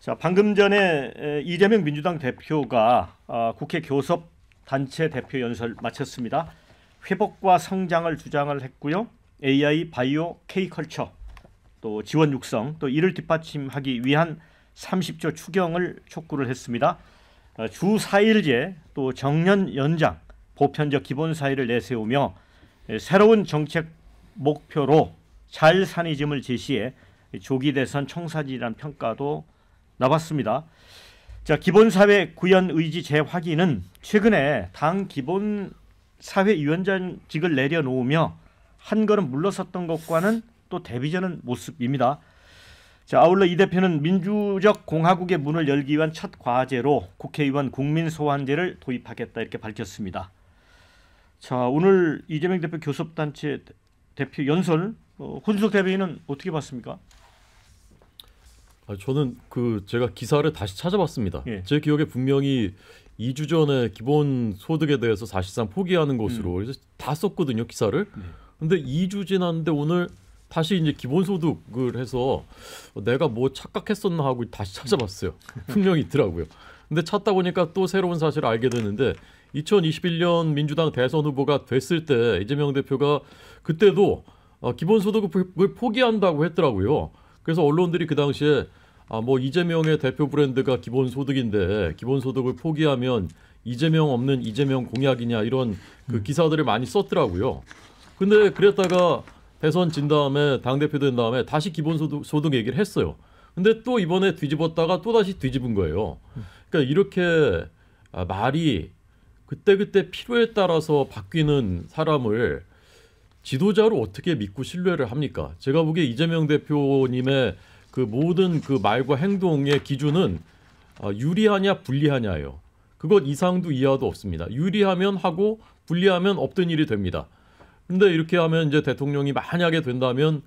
자, 방금 전에 이재명 민주당 대표가 국회 교섭단체 대표 연설 마쳤습니다. 회복과 성장을 주장을 했고요. AI, 바이오, K컬처, 또 지원 육성, 또 이를 뒷받침하기 위한 30조 추경을 촉구를 했습니다. 주 4일제, 또 정년 연장, 보편적 기본사회를 내세우며 새로운 정책 목표로 자일산이즘을 제시해 조기 대선 청사진이라는 평가도 나왔습니다. 자, 기본사회 구현 의지 재확인은 최근에 당 기본사회위원장직을 내려놓으며 한 걸음 물러섰던 것과는 또 대비되는 모습입니다. 자, 아울러 이 대표는 민주적 공화국의 문을 열기 위한 첫 과제로 국회의원 국민소환제를 도입하겠다 이렇게 밝혔습니다. 자, 오늘 이재명 대표 교섭단체 대표 연설 손수석 대변인은 어떻게 봤습니까? 저는 제가 기사를 다시 찾아봤습니다. 예. 제 기억에 분명히 2주 전에 기본 소득에 대해서 사실상 포기하는 것으로 그래서 다 썼거든요, 기사를. 근데 2주 지났는데 오늘 다시 이제 기본 소득을 해서 내가 뭐 착각했었나 하고 다시 찾아봤어요. 분명히 있더라고요. 근데 찾다 보니까 또 새로운 사실을 알게 됐는데 2021년 민주당 대선 후보가 됐을 때 이재명 대표가 그때도 기본 소득을 포기한다고 했더라고요. 그래서 언론들이 그 당시에 뭐 이재명의 대표 브랜드가 기본소득인데 기본소득을 포기하면 이재명 없는 이재명 공약이냐 이런 기사들을 많이 썼더라고요. 근데 그랬다가 대선 진 다음에 당대표 된 다음에 다시 기본소득 얘기를 했어요. 근데 또 이번에 뒤집었다가 또 다시 뒤집은 거예요. 그러니까 이렇게 말이 그때그때 필요에 따라서 바뀌는 사람을 지도자로 어떻게 믿고 신뢰를 합니까? 제가 보기에 이재명 대표님의 그 모든 그 말과 행동의 기준은 유리하냐 불리하냐예요. 그것 이상도 이하도 없습니다. 유리하면 하고 불리하면 없던 일이 됩니다. 근데 이렇게 하면 이제 대통령이 만약에 된다면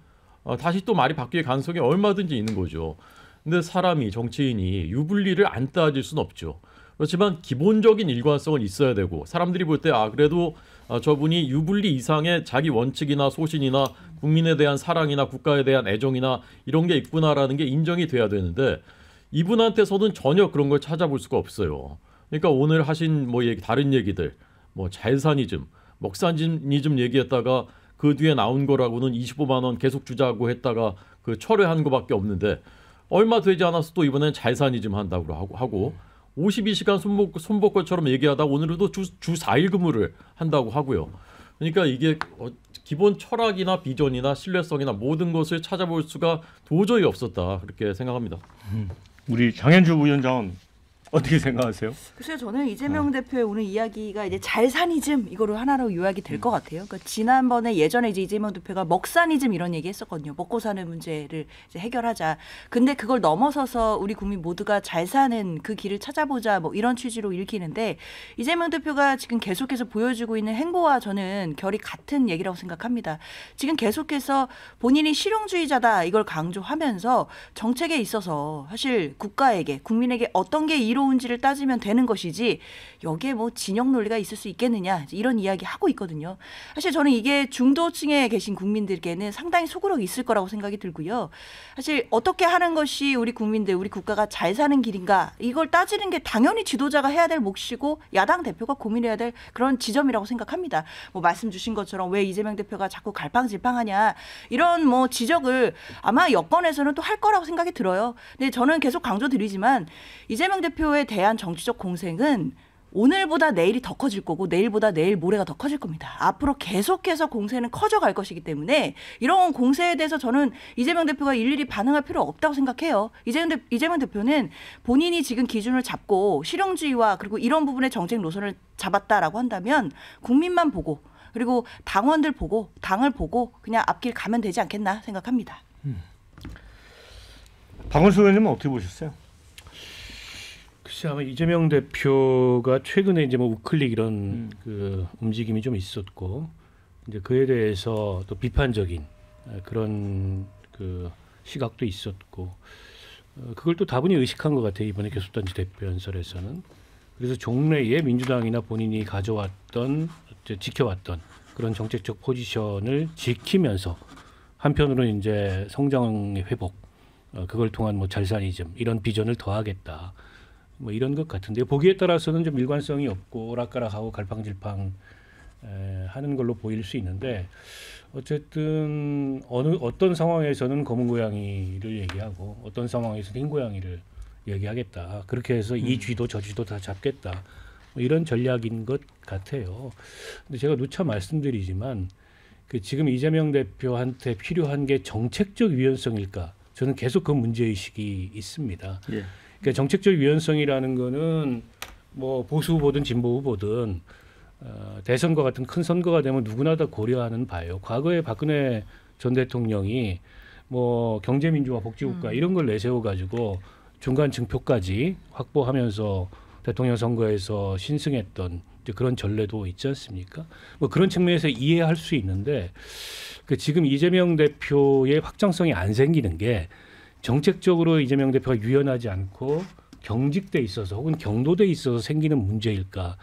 다시 또 말이 바뀔 가능성이 얼마든지 있는 거죠. 근데 사람이 정치인이 유불리를 안 따질 수는 없죠. 그렇지만 기본적인 일관성은 있어야 되고 사람들이 볼 때 그래도 저분이 유불리 이상의 자기 원칙이나 소신이나 국민에 대한 사랑이나 국가에 대한 애정이나 이런 게 있구나라는 게 인정이 돼야 되는데 이분한테서는 전혀 그런 걸 찾아볼 수가 없어요. 그러니까 오늘 하신 뭐 다른 얘기들 뭐 자일산이즘, 먹산이즘 얘기했다가 그 뒤에 나온 거라고는 25만 원 계속 주자고 했다가 그 철회한 거밖에 없는데 얼마 되지 않아서 또 이번엔 자일산이즘 한다고 하고 52시간 손복걸처럼 얘기하다 오늘도 주 4일 근무를 한다고 하고요. 그러니까 이게 기본 철학이나 비전이나 신뢰성이나 모든 것을 찾아볼 수가 도저히 없었다 그렇게 생각합니다. 우리 장현주 부위원장은 어떻게 생각하세요? 글쎄요, 저는 이재명 대표의 오늘 이야기가 이제 잘산이즘 이거로 하나로 요약이 될 것 같아요. 그러니까 지난번에 예전에 이제 이재명 대표가 먹산이즘 이런 얘기 했었거든요. 먹고 사는 문제를 이제 해결하자. 근데 그걸 넘어서서 우리 국민 모두가 잘 사는 그 길을 찾아보자 뭐 이런 취지로 읽히는데 이재명 대표가 지금 계속해서 보여주고 있는 행보와 저는 결이 같은 얘기라고 생각합니다. 지금 계속해서 본인이 실용주의자다 이걸 강조하면서 정책에 있어서 사실 국가에게 국민에게 어떤 게 이로운지를 따지면 되는 것이지 여기에 뭐 진영 논리가 있을 수 있겠느냐 이런 이야기 하고 있거든요. 사실 저는 이게 중도층에 계신 국민들께는 상당히 소구력이 있을 거라고 생각이 들고요. 사실 어떻게 하는 것이 우리 국민들 우리 국가가 잘 사는 길인가 이걸 따지는 게 당연히 지도자가 해야 될 몫이고 야당 대표가 고민해야 될 그런 지점이라고 생각합니다. 뭐 말씀 주신 것처럼 왜 이재명 대표가 자꾸 갈팡질팡하냐 이런 뭐 지적을 아마 여권에서는 또 할 거라고 생각이 들어요. 근데 저는 계속 강조드리지만 이재명 대표에 대한 정치적 공생은 오늘보다 내일이 더 커질 거고 내일보다 내일 모레가 더 커질 겁니다. 앞으로 계속해서 공세는 커져갈 것이기 때문에 이런 공세에 대해서 저는 이재명 대표가 일일이 반응할 필요 없다고 생각해요. 이재명 대표는 본인이 지금 기준을 잡고 실용주의와 그리고 이런 부분의 정책 노선을 잡았다라고 한다면 국민만 보고 그리고 당원들 보고 당을 보고 그냥 앞길 가면 되지 않겠나 생각합니다. 박원순 의원님은 어떻게 보셨어요? 글쎄 아마 이재명 대표가 최근에 이제 뭐 우클릭 이런 그 움직임이 좀 있었고 이제 그에 대해서 또 비판적인 그런 그 시각도 있었고 그걸 또 다분히 의식한 것 같아요. 이번에 교섭단체 대표 연설에서는. 그래서 종래에 민주당이나 본인이 가져왔던 지켜왔던 그런 정책적 포지션을 지키면서 한편으로는 이제 성장의 회복 그걸 통한 뭐 잘사니즘 이런 비전을 더하겠다. 뭐 이런 것 같은데 보기에 따라서는 좀 일관성이 없고 오락가락하고 갈팡질팡 하는 걸로 보일 수 있는데 어쨌든 어떤 상황에서는 검은 고양이를 얘기하고 어떤 상황에서는 흰 고양이를 얘기하겠다. 그렇게 해서 이 쥐도 저 쥐도 다 잡겠다. 뭐 이런 전략인 것 같아요. 근데 제가 누차 말씀드리지만 그 지금 이재명 대표한테 필요한 게 정책적 유연성일까? 저는 계속 그 문제의식이 있습니다. 예. 그러니까 정책적 유연성이라는 거는 뭐 보수 후보든 진보 후보든 대선과 같은 큰 선거가 되면 누구나 다 고려하는 바예요. 과거에 박근혜 전 대통령이 뭐 경제민주화 복지국가 이런 걸 내세워 가지고 중간 층표까지 확보하면서 대통령 선거에서 신승했던 이제 그런 전례도 있지 않습니까? 뭐 그런 측면에서 이해할 수 있는데 그 지금 이재명 대표의 확장성이 안 생기는 게 정책적으로 이재명 대표가 유연하지 않고 경직돼 있어서 혹은 경도돼 있어서 생기는 문제일까?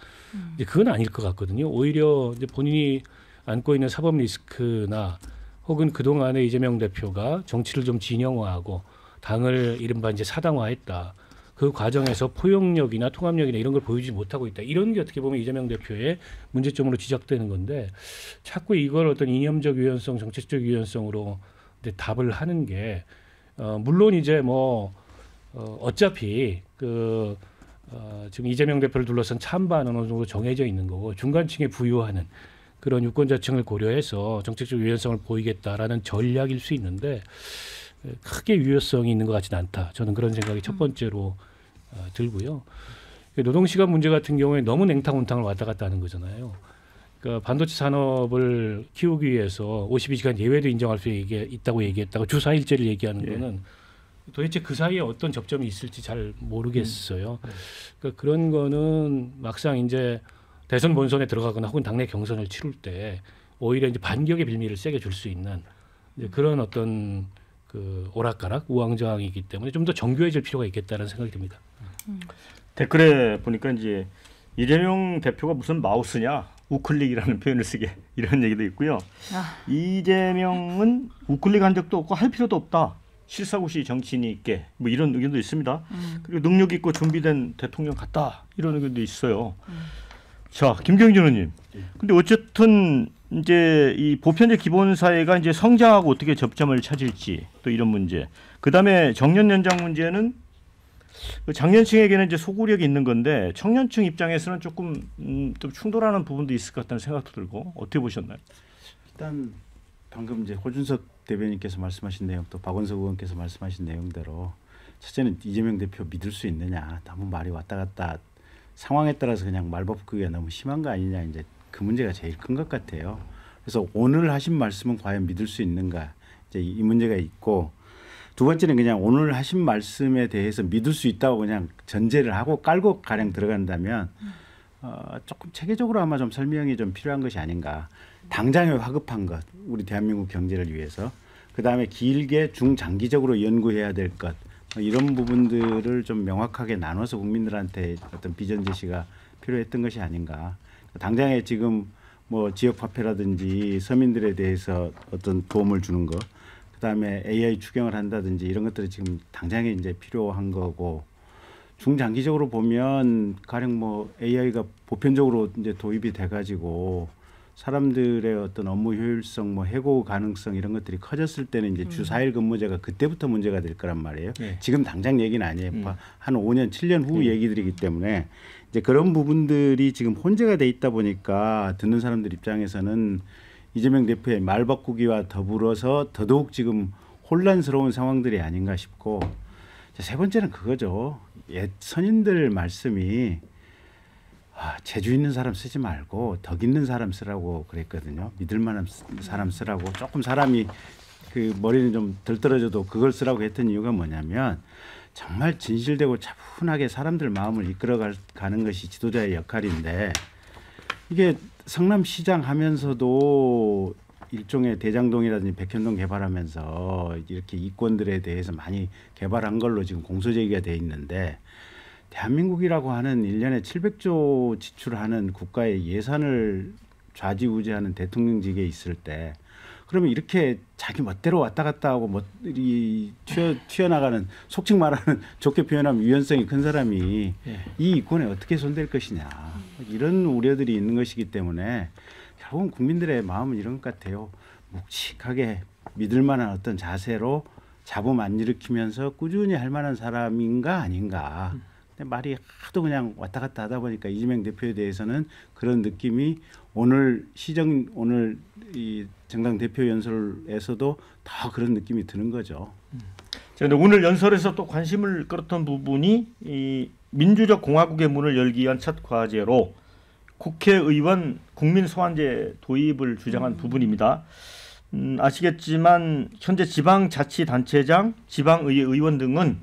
이제 그건 아닐 것 같거든요. 오히려 이제 본인이 안고 있는 사법 리스크나 혹은 그 동안에 이재명 대표가 정치를 좀 진영화하고 당을 이른바 이제 사당화했다. 그 과정에서 포용력이나 통합력이나 이런 걸 보여주지 못하고 있다. 이런 게 어떻게 보면 이재명 대표의 문제점으로 지적되는 건데 자꾸 이걸 어떤 이념적 유연성, 정책적 유연성으로 이제 답을 하는 게 물론 이제 뭐 어차피 지금 이재명 대표를 둘러싼 찬반은 어느 정도 정해져 있는 거고 중간층에 부유하는 그런 유권자층을 고려해서 정책적 유연성을 보이겠다라는 전략일 수 있는데 크게 유효성이 있는 것 같지는 않다. 저는 그런 생각이 첫 번째로 들고요. 노동시간 문제 같은 경우에 너무 냉탕온탕을 왔다 갔다 하는 거잖아요. 그러니까 반도체 산업을 키우기 위해서 52시간 예외도 인정할 수 있다고 얘기했다가 주 4일제를 얘기하는 거는 도대체 그 사이에 어떤 접점이 있을지 잘 모르겠어요. 그러니까 그런 거는 막상 이제 대선 본선에 들어가거나 혹은 당내 경선을 치룰 때 오히려 이제 반격의 빌미를 세게 줄 수 있는 이제 그런 어떤 그 오락가락 우왕좌왕이기 때문에 좀 더 정교해질 필요가 있겠다는 생각이 듭니다. 댓글에 보니까 이제 이재명 대표가 무슨 마우스냐 우클릭이라는 표현을 쓰게 이런 얘기도 있고요. 이재명은 우클릭한 적도 없고 할 필요도 없다. 실사구시 정치인이 있게 뭐 이런 의견도 있습니다. 그리고 능력 있고 준비된 대통령 같다 이런 의견도 있어요. 자, 김경진 의원님. 근데 어쨌든 이제 이 보편적 기본사회가 이제 성장하고 어떻게 접점을 찾을지 또 이런 문제. 그다음에 정년 연장 문제는 장년층에게는 이제 소구력이 있는 건데 청년층 입장에서는 조금 좀 충돌하는 부분도 있을 것 같다는 생각도 들고 어떻게 보셨나요? 일단 방금 이제 호준석 대변인께서 말씀하신 내용 또 박원석 의원께서 말씀하신 내용대로 첫째는 이재명 대표 믿을 수 있느냐 너무 말이 왔다 갔다 상황에 따라서 그냥 말법크기가 너무 심한 거 아니냐 이제 그 문제가 제일 큰 것 같아요. 그래서 오늘 하신 말씀은 과연 믿을 수 있는가 이제 이 문제가 있고 두 번째는 그냥 오늘 하신 말씀에 대해서 믿을 수 있다고 그냥 전제를 하고 깔고 가령 들어간다면 조금 체계적으로 아마 좀 설명이 좀 필요한 것이 아닌가. 당장에 화급한 것 우리 대한민국 경제를 위해서 그다음에 길게 중장기적으로 연구해야 될 것 이런 부분들을 좀 명확하게 나눠서 국민들한테 어떤 비전 제시가 필요했던 것이 아닌가. 당장에 지금 뭐 지역 화폐라든지 서민들에 대해서 어떤 도움을 주는 것, 그다음에 AI 추경을 한다든지 이런 것들이 지금 당장에 이제 필요한 거고 중장기적으로 보면 가령 뭐 AI가 보편적으로 이제 도입이 돼가지고 사람들의 어떤 업무 효율성, 뭐 해고 가능성 이런 것들이 커졌을 때는 이제 주 4일 근무제가 그때부터 문제가 될 거란 말이에요. 지금 당장 얘기는 아니에요. 한 5년, 7년 후 얘기들이기 때문에 이제 그런 부분들이 지금 혼재가 돼 있다 보니까 듣는 사람들 입장에서는 이재명 대표의 말 바꾸기와 더불어서 더더욱 지금 혼란스러운 상황들이 아닌가 싶고 세 번째는 그거죠. 옛 선인들 말씀이 재주 있는 사람 쓰지 말고 덕 있는 사람 쓰라고 그랬거든요. 믿을 만한 사람 쓰라고. 조금 사람이 그 머리는 좀 덜 떨어져도 그걸 쓰라고 했던 이유가 뭐냐면 정말 진실되고 차분하게 사람들 마음을 이끌어가는 것이 지도자의 역할인데 이게 성남시장 하면서도 일종의 대장동이라든지 백현동 개발하면서 이렇게 이권들에 대해서 많이 개발한 걸로 지금 공소제기가 돼 있는데 대한민국이라고 하는 1년에 700조 지출하는 국가의 예산을 좌지우지하는 대통령직에 있을 때 그러면 이렇게 자기 멋대로 왔다 갔다 하고 튀어나가는 속칭 말하는 좋게 표현하면 유연성이 큰 사람이 이 이권에 어떻게 손댈 것이냐 이런 우려들이 있는 것이기 때문에 결국은 국민들의 마음은 이런 것 같아요. 묵직하게 믿을 만한 어떤 자세로 잡음 안 일으키면서 꾸준히 할 만한 사람인가 아닌가. 근데 말이 하도 그냥 왔다 갔다 하다 보니까 이재명 대표에 대해서는 그런 느낌이 오늘 이 정당 대표 연설에서도 더 그런 느낌이 드는 거죠. 그런데 오늘 연설에서 또 관심을 끌었던 부분이 이 민주적 공화국의 문을 열기 위한 첫 과제로 국회의원 국민소환제 도입을 주장한 부분입니다. 아시겠지만 현재 지방자치단체장, 지방의회 의원 등은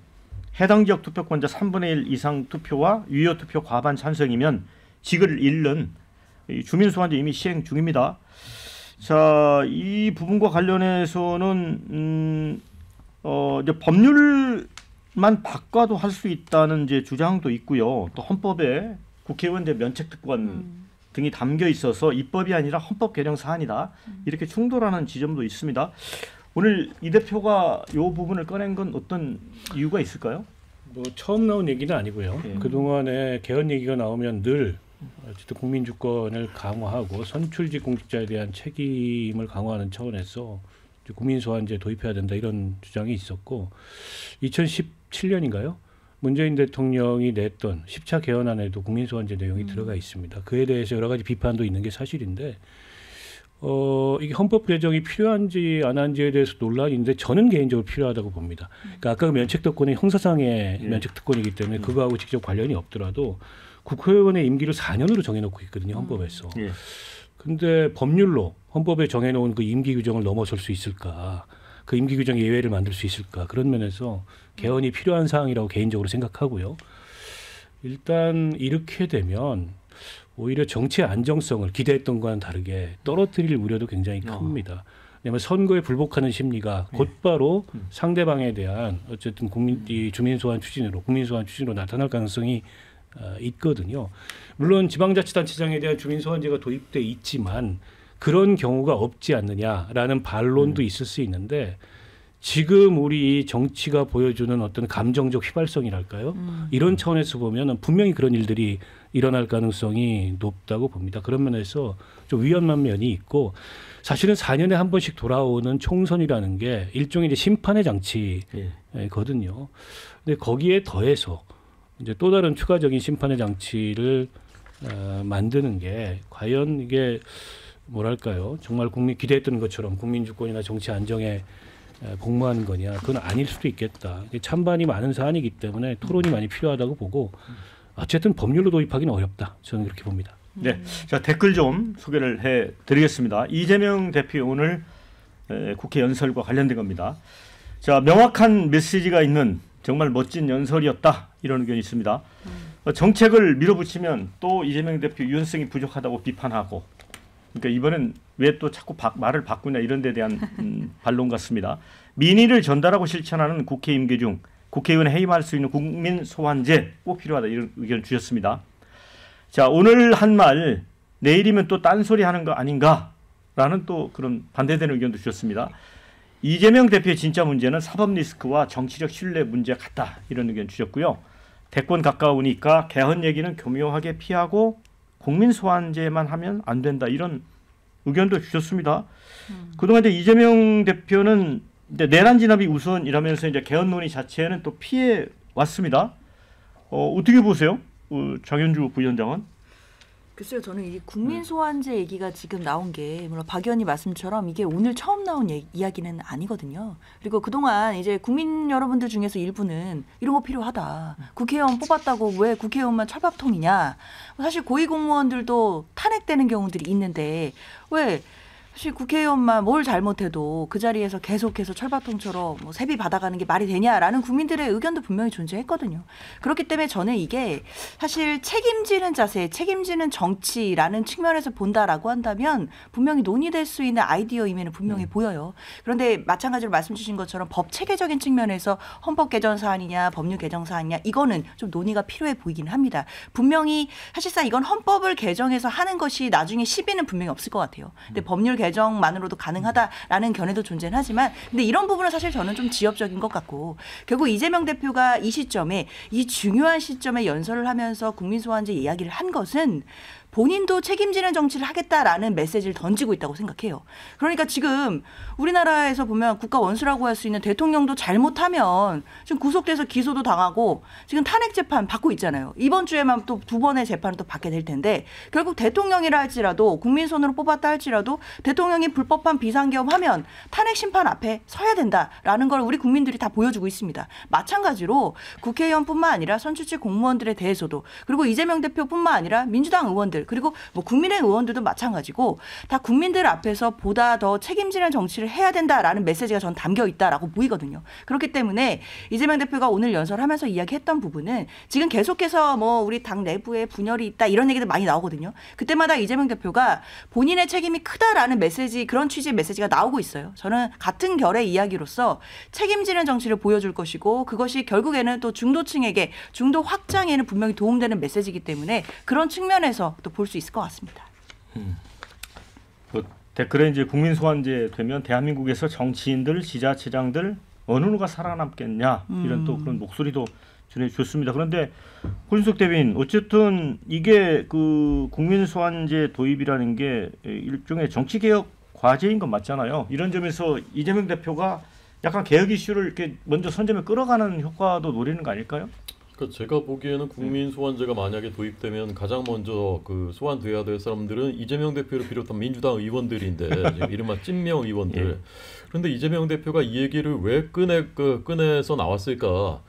해당 지역 투표권자 3분의 1 이상 투표와 유효 투표 과반 찬성이면 직을 잃는 주민소환제 이미 시행 중입니다. 자, 이 부분과 관련해서는 이제 법률만 바꿔도 할 수 있다는 이제 주장도 있고요. 또 헌법에 국회의원 면책특권 등이 담겨 있어서 입법이 아니라 헌법 개정 사안이다. 이렇게 충돌하는 지점도 있습니다. 오늘 이 대표가 이 부분을 꺼낸 건 어떤 이유가 있을까요? 뭐 처음 나온 얘기는 아니고요. 예. 그동안에 개헌 얘기가 나오면 늘 어쨌든 국민 주권을 강화하고 선출직 공직자에 대한 책임을 강화하는 차원에서 국민 소환제 도입해야 된다 이런 주장이 있었고 2017년인가요? 문재인 대통령이 냈던 10차 개헌안에도 국민 소환제 내용이 들어가 있습니다. 그에 대해서 여러 가지 비판도 있는 게 사실인데 이게 헌법 개정이 필요한지 안 한지에 대해서 논란이 있는데 저는 개인적으로 필요하다고 봅니다. 그러니까 아까 면책특권이 형사상의 면책특권이기 때문에 그거하고 직접 관련이 없더라도 국회의원의 임기를 4년으로 정해놓고 있거든요. 헌법에서. 근데 법률로 헌법에 정해놓은 그 임기 규정을 넘어설 수 있을까? 그 임기 규정 예외를 만들 수 있을까? 그런 면에서 개헌이 필요한 사항이라고 개인적으로 생각하고요. 일단 이렇게 되면 오히려 정치의 안정성을 기대했던 것과는 다르게 떨어뜨릴 우려도 굉장히 큽니다. 왜냐하면 선거에 불복하는 심리가 곧바로 상대방에 대한 어쨌든 주민소환 추진으로 국민소환 추진으로 나타날 가능성이 있거든요. 물론 지방자치단체장에 대한 주민소환제가 도입돼 있지만 그런 경우가 없지 않느냐라는 반론도 있을 수 있는데 지금 우리 정치가 보여주는 어떤 감정적 휘발성이랄까요? 이런 차원에서 보면 분명히 그런 일들이 일어날 가능성이 높다고 봅니다. 그런 면에서 좀 위험한 면이 있고 사실은 4년에 한 번씩 돌아오는 총선이라는 게 일종의 이제 심판의 장치거든요. 근데 거기에 더해서 이제 또 다른 추가적인 심판의 장치를 만드는 게 과연 이게 뭐랄까요? 정말 국민 기대했던 것처럼 국민 주권이나 정치 안정에 복무하는 거냐? 그건 아닐 수도 있겠다. 찬반이 많은 사안이기 때문에 토론이 많이 필요하다고 보고 어쨌든 법률로 도입하기는 어렵다. 저는 그렇게 봅니다. 네, 자 댓글 좀 소개를 해드리겠습니다. 이재명 대표 오늘 국회 연설과 관련된 겁니다. 자, 명확한 메시지가 있는 정말 멋진 연설이었다 이런 의견이 있습니다. 정책을 밀어붙이면 또 이재명 대표 유연성이 부족하다고 비판하고, 그러니까 이번엔 왜 또 자꾸 말을 바꾸냐 이런 데 대한 반론 같습니다. 민의를 전달하고 실천하는 국회 임기 중 국회의원 해임할 수 있는 국민 소환제 꼭 필요하다 이런 의견 주셨습니다. 자, 오늘 한 말 내일이면 또 딴소리 하는 거 아닌가라는 또 그런 반대되는 의견도 주셨습니다. 이재명 대표의 진짜 문제는 사법 리스크와 정치적 신뢰 문제 같다 이런 의견 주셨고요. 대권 가까우니까 개헌 얘기는 교묘하게 피하고 국민 소환제만 하면 안 된다 이런 의견도 주셨습니다. 그동안 이제 이재명 대표는 이제 내란 진압이 우선이라면서 이제 개헌 논의 자체는 또 피해 왔습니다. 어떻게 보세요, 장현주 부위원장은? 글쎄요, 저는 이 국민 소환제 얘기가 지금 나온 게 물론 박 의원님 말씀처럼 이게 오늘 처음 나온 이야기는 아니거든요. 그리고 그동안 이제 국민 여러분들 중에서 일부는 이런 거 필요하다. 국회의원 뽑았다고 왜 국회의원만 철밥통이냐. 사실 고위공무원들도 탄핵되는 경우들이 있는데 왜 사실 국회의원만 뭘 잘못해도 그 자리에서 계속해서 철밥통처럼 뭐 세비 받아가는 게 말이 되냐라는 국민들의 의견도 분명히 존재했거든요. 그렇기 때문에 저는 이게 사실 책임지는 자세, 책임지는 정치라는 측면에서 본다라고 한다면 분명히 논의될 수 있는 아이디어임에는 분명히 보여요. 그런데 마찬가지로 말씀 주신 것처럼 법 체계적인 측면에서 헌법 개정 사안이냐 법률 개정 사안이냐 이거는 좀 논의가 필요해 보이긴 합니다. 분명히 사실상 이건 헌법을 개정해서 하는 것이 나중에 시비는 분명히 없을 것 같아요. 근데 법률 배정만으로도 가능하다라는 견해도 존재는 하지만 근데 이런 부분은 사실 저는 좀 지엽적인 것 같고 결국 이재명 대표가 이 시점에 이 중요한 시점에 연설을 하면서 국민 소환제 이야기를 한 것은 본인도 책임지는 정치를 하겠다라는 메시지를 던지고 있다고 생각해요. 그러니까 지금 우리나라에서 보면 국가 원수라고 할 수 있는 대통령도 잘못하면 지금 구속돼서 기소도 당하고 지금 탄핵 재판 받고 있잖아요. 이번 주에만 또 2번의 재판을 또 받게 될 텐데 결국 대통령이라 할지라도 국민 손으로 뽑았다 할지라도 대통령이 불법한 비상계엄하면 탄핵 심판 앞에 서야 된다라는 걸 우리 국민들이 다 보여주고 있습니다. 마찬가지로 국회의원뿐만 아니라 선출직 공무원들에 대해서도 그리고 이재명 대표뿐만 아니라 민주당 의원들 그리고 뭐 국민의 의원들도 마찬가지고 다 국민들 앞에서 보다 더 책임지는 정치를 해야 된다라는 메시지가 전 담겨 있다라고 보이거든요. 그렇기 때문에 이재명 대표가 오늘 연설하면서 이야기했던 부분은 지금 계속해서 뭐 우리 당 내부에 분열이 있다 이런 얘기도 많이 나오거든요. 그때마다 이재명 대표가 본인의 책임이 크다라는 메시지 그런 취지의 메시지가 나오고 있어요. 저는 같은 결의 이야기로서 책임지는 정치를 보여줄 것이고 그것이 결국에는 또 중도층에게 중도 확장에는 분명히 도움되는 메시지이기 때문에 그런 측면에서 또 볼 수 있을 것 같습니다. 댓글에 이제 국민 소환제 되면 대한민국에서 정치인들, 지자체장들 어느 누가 살아남겠냐 이런 또 그런 목소리도 전해줬습니다. 그런데 고준석 대변인 어쨌든 이게 그 국민 소환제 도입이라는 게 일종의 정치 개혁 과제인 건 맞잖아요. 이런 점에서 이재명 대표가 약간 개혁 이슈를 이렇게 먼저 선점에 끌어가는 효과도 노리는 거 아닐까요? 그러니까 제가 보기에는 국민 소환제가 만약에 도입되면 가장 먼저 그 소환돼야 될 사람들은 이재명 대표를 비롯한 민주당 의원들인데 지금 이른바 찐명 의원들. 예. 그런데 이재명 대표가 이 얘기를 왜 꺼내서 나왔을까?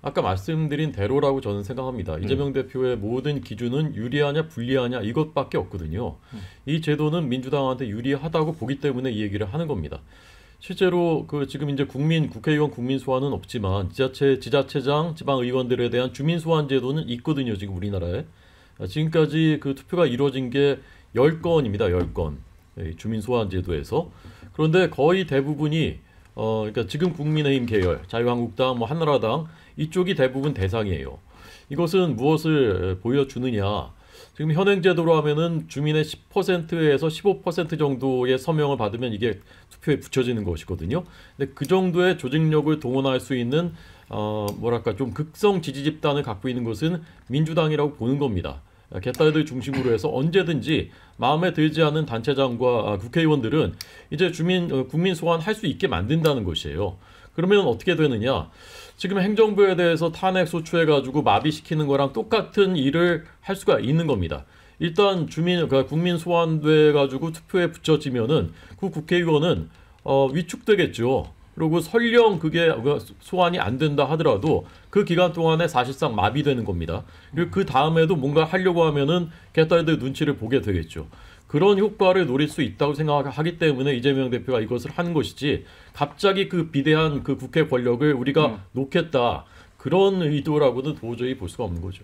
아까 말씀드린 대로라고 저는 생각합니다. 이재명 대표의 모든 기준은 유리하냐 불리하냐 이것밖에 없거든요. 이 제도는 민주당한테 유리하다고 보기 때문에 이 얘기를 하는 겁니다. 실제로 그 지금 이제 국회의원 국민 소환은 없지만 지자체장, 지방 의원들에 대한 주민 소환 제도는 있거든요. 지금 우리나라에 지금까지 그 투표가 이루어진 게 10건입니다. 10건 주민 소환 제도에서. 그런데 거의 대부분이 그러니까 지금 국민의힘 계열, 자유한국당, 뭐 한나라당 이쪽이 대부분 대상이에요. 이것은 무엇을 보여주느냐? 지금 현행 제도로 하면은 주민의 10%에서 15% 정도의 서명을 받으면 이게 투표에 붙여지는 것이거든요. 근데 그 정도의 조직력을 동원할 수 있는 뭐랄까 좀 극성 지지 집단을 갖고 있는 것은 민주당이라고 보는 겁니다. 개딸들 중심으로 해서 언제든지 마음에 들지 않는 단체장과 국회의원들은 이제 국민 소환할 수 있게 만든다는 것이에요. 그러면 어떻게 되느냐? 지금 행정부에 대해서 탄핵 소추해가지고 마비시키는 거랑 똑같은 일을 할 수가 있는 겁니다. 일단 국민 소환돼가지고 투표에 붙여지면은 그 국회의원은 위축되겠죠. 그리고 설령 그게 소환이 안 된다 하더라도 그 기간 동안에 사실상 마비되는 겁니다. 그리고 그 다음에도 뭔가 하려고 하면은 개딸들 눈치를 보게 되겠죠. 그런 효과를 노릴 수 있다고 생각하기 때문에 이재명 대표가 이것을 하는 것이지 갑자기 그 비대한 그 국회 권력을 우리가 놓겠다 그런 의도라고는 도저히 볼 수가 없는 거죠.